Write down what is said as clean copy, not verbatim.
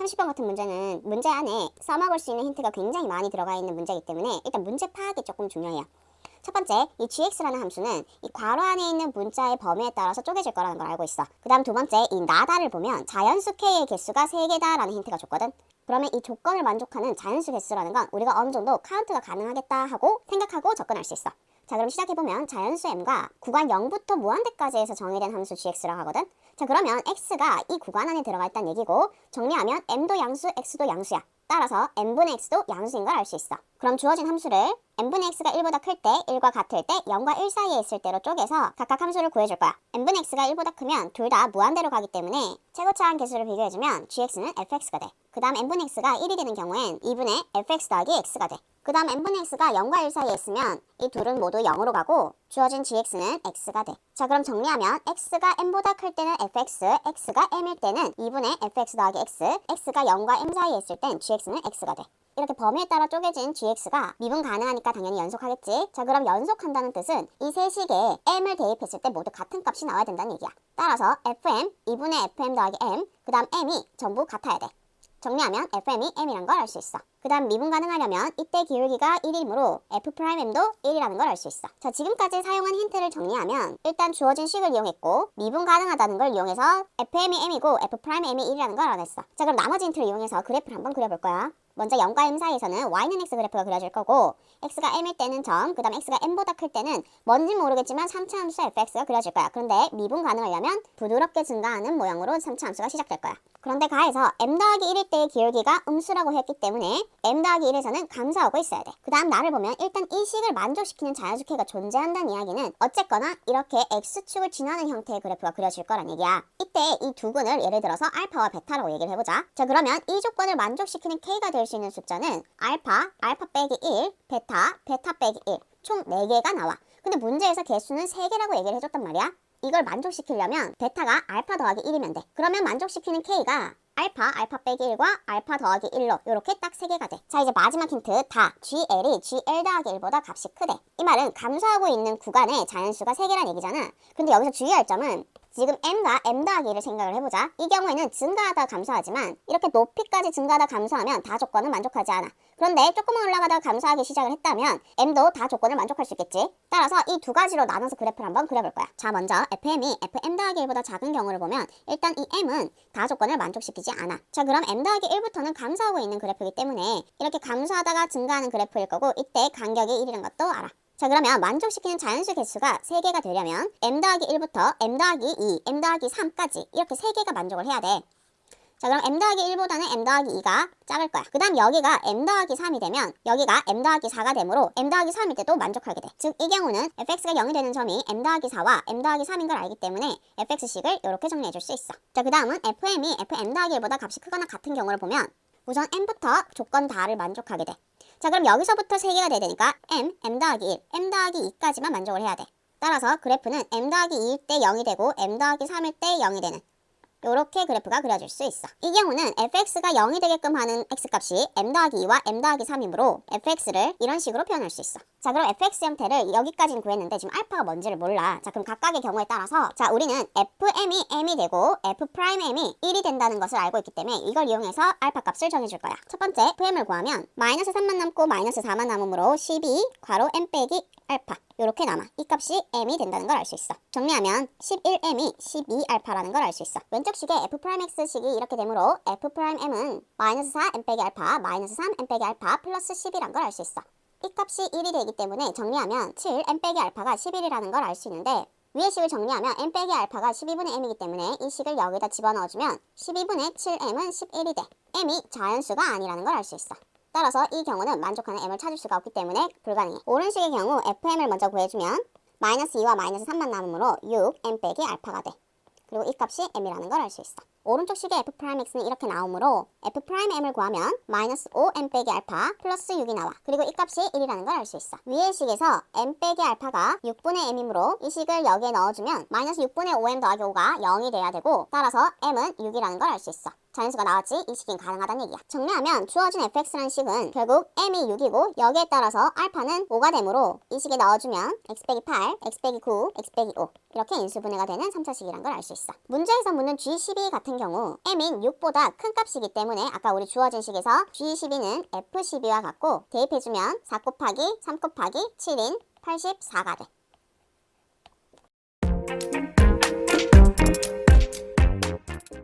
30번 같은 문제는 문제 안에 써먹을 수 있는 힌트가 굉장히 많이 들어가 있는 문제이기 때문에 일단 문제 파악이 조금 중요해요. 첫 번째, 이 gx라는 함수는 이 괄호 안에 있는 문자의 범위에 따라서 쪼개질 거라는 걸 알고 있어. 그 다음 두 번째, 이 나다를 보면 자연수 k의 개수가 3개다라는 힌트가 줬거든. 그러면 이 조건을 만족하는 자연수 개수라는 건 우리가 어느 정도 카운트가 가능하겠다 하고 생각하고 접근할 수 있어. 자, 그럼 시작해보면 자연수 m과 구간 0부터 무한대까지 해서 정의된 함수 gx라고 하거든. 자, 그러면 x가 이 구간 안에 들어가 있다는 얘기고, 정리하면 m도 양수, x도 양수야. 따라서 n분의 x도 양수인 걸 알 수 있어. 그럼 주어진 함수를 n분의 x가 1보다 클 때, 1과 같을 때, 0과 1 사이에 있을 때로 쪼개서 각각 함수를 구해줄 거야. n분의 x가 1보다 크면 둘 다 무한대로 가기 때문에 최고차항 개수를 비교해주면 gx는 fx가 돼. 그 다음 n분의 x가 1이 되는 경우엔 2분의 fx 더하기 x가 돼. 그 다음 n분의 x가 0과 1 사이에 있으면 이 둘은 모두 0으로 가고 주어진 gx는 x가 돼. 자, 그럼 정리하면 x가 m보다 클 때는 fx, x가 m일 때는 2분의 fx 더하기 x, x가 0과 m 사이에 있을 땐 gx는 x가 돼. 이렇게 범위에 따라 쪼개진 gx가 미분 가능하니까 당연히 연속하겠지. 자, 그럼 연속한다는 뜻은 이 세 식에 m을 대입했을 때 모두 같은 값이 나와야 된다는 얘기야. 따라서 fm, 2분의 fm 더하기 m, 그 다음 m이 전부 같아야 돼. 정리하면 fm이 m이란 걸 알 수 있어. 그 다음 미분 가능하려면 이때 기울기가 1이므로 f'm도 1이라는 걸 알 수 있어. 자, 지금까지 사용한 힌트를 정리하면 일단 주어진 식을 이용했고 미분 가능하다는 걸 이용해서 fm이 m이고 f'm이 1이라는 걸 알아냈어. 자, 그럼 나머지 힌트를 이용해서 그래프를 한번 그려볼 거야. 먼저 0과 m 사이에서는 y는 x 그래프가 그려질 거고 x가 m일 때는 점, 그 다음 x가 m보다 클 때는 뭔진 모르겠지만 3차 함수 fx가 그려질 거야. 그런데 미분 가능하려면 부드럽게 증가하는 모양으로 3차 함수가 시작될 거야. 그런데 가에서 m 더하기 1일 때의 기울기가 음수라고 했기 때문에 m 더하기 1에서는 감소하고 있어야 돼. 그 다음 나를 보면 일단 이 식을 만족시키는 자연수케가 존재한다는 이야기는 어쨌거나 이렇게 x축을 지나는 형태의 그래프가 그려질 거란 얘기야. 이때 이 두 근을 예를 들어서 알파와 베타라고 얘기를 해보자. 자, 그러면 이 조건을 만족시키는 k가 될 수 있는 숫자는 알파, 알파 빼기 1, 베타, 베타 빼기 1 총 4개가 나와. 근데 문제에서 개수는 3개라고 얘기를 해줬단 말이야. 이걸 만족시키려면 베타가 알파 더하기 1이면 돼. 그러면 만족시키는 k가 알파, 알파 빼기 1과 알파 더하기 1로 이렇게 딱 3개가 돼. 자, 이제 마지막 힌트. 다 gl이 gl 더하기 1보다 값이 크대. 이 말은 감소하고 있는 구간에 자연수가 3개란 얘기잖아. 근데 여기서 주의할 점은 지금 m과 m 더하기 1을 생각을 해보자. 이 경우에는 증가하다 감소하지만 이렇게 높이까지 증가하다 감소하면 다 조건은 만족하지 않아. 그런데 조금만 올라가다가 감소하기 시작을 했다면 m도 다 조건을 만족할 수 있겠지. 따라서 이 두 가지로 나눠서 그래프를 한번 그려볼 거야. 자, 먼저 fm이 fm 더하기 1보다 작은 경우를 보면 일단 이 m은 다 조건을 만족시키지 않아. 자, 그럼 m 더하기 1부터는 감소하고 있는 그래프이기 때문에 이렇게 감소하다가 증가하는 그래프일 거고 이때 간격이 1이라는 것도 알아. 자, 그러면 만족시키는 자연수 개수가 3개가 되려면 m 더하기 1부터 m 더하기 2, m 더하기 3까지 이렇게 3개가 만족을 해야 돼. 자, 그럼 m 더하기 1보다는 m 더하기 2가 작을 거야. 그 다음 여기가 m 더하기 3이 되면 여기가 m 더하기 4가 되므로 m 더하기 3일 때도 만족하게 돼. 즉, 이 경우는 fx가 0이 되는 점이 m 더하기 4와 m 더하기 3인 걸 알기 때문에 fx식을 이렇게 정리해 줄 수 있어. 자, 그 다음은 fm이 fm 더하기 1보다 값이 크거나 같은 경우를 보면 우선 m부터 조건 다를 만족하게 돼. 자, 그럼 여기서부터 3개가 돼야 되니까 m 더하기 1, m 더하기 2까지만 만족을 해야 돼. 따라서 그래프는 m 더하기 2일 때 0이 되고 m 더하기 3일 때 0이 되는 요렇게 그래프가 그려질 수 있어. 이 경우는 fx가 0이 되게끔 하는 x값이 m 더하기 2와 m 더하기 3이므로 fx를 이런 식으로 표현할 수 있어. 자, 그럼 fx 형태를 여기까지는 구했는데 지금 알파가 뭔지를 몰라. 자, 그럼 각각의 경우에 따라서 자, 우리는 fm이 m이 되고 f'm이 1이 된다는 것을 알고 있기 때문에 이걸 이용해서 알파 값을 정해줄 거야. 첫 번째 fm을 구하면 마이너스 3만 남고 마이너스 4만 남으므로 12 괄호 m 빼기 알파 요렇게 남아. 이 값이 m이 된다는 걸 알 수 있어. 정리하면 11m이 12알파라는 걸 알 수 있어. 왼쪽 식의 f'x식이 이렇게 되므로 f'm은 마이너스 4 m 빼기 알파 마이너스 3 m 빼기 알파 플러스 10이란 걸 알 수 있어. 이 값이 1이 되기 때문에 정리하면 7 m 빼기 알파가 11이라는 걸 알 수 있는데 위의 식을 정리하면 m 빼기 알파가 12분의 m이기 때문에 이 식을 여기다 집어넣어주면 12분의 7m은 11이 돼. m이 자연수가 아니라는 걸 알 수 있어. 따라서 이 경우는 만족하는 m을 찾을 수가 없기 때문에 불가능해. 오른식의 경우 fm을 먼저 구해주면 마이너스 2와 마이너스 3만 남으므로 6 m 빼기 알파가 돼. 그리고 이 값이 m이라는 걸 알 수 있어. 오른쪽 식의 f'x는 이렇게 나오므로 f'm을 구하면 마이너스 5 m 빼기 알파 플러스 6이 나와. 그리고 이 값이 1이라는 걸 알 수 있어. 위의 식에서 m 빼기 알파가 6분의 m이므로 이 식을 여기에 넣어주면 마이너스 6분의 5m 더하기 5가 0이 돼야 되고 따라서 m은 6이라는 걸 알 수 있어. 자연수가 나왔지 이 식인 가능하다는 얘기야. 정리하면 주어진 fx라는 식은 결국 m이 6이고 여기에 따라서 알파는 5가 되므로 이 식에 넣어주면 x 빼기 8, x 빼기 9, x 빼기 5 이렇게 인수분해가 되는 3차식이란 걸 알 수 있어. 문제에서 묻는 g12 같은 경우 m인 6보다 큰 값이기 때문에 아까 우리 주어진 식에서 g12는 f12와 같고 대입해주면 4 곱하기 3 곱하기 7인 84가 돼.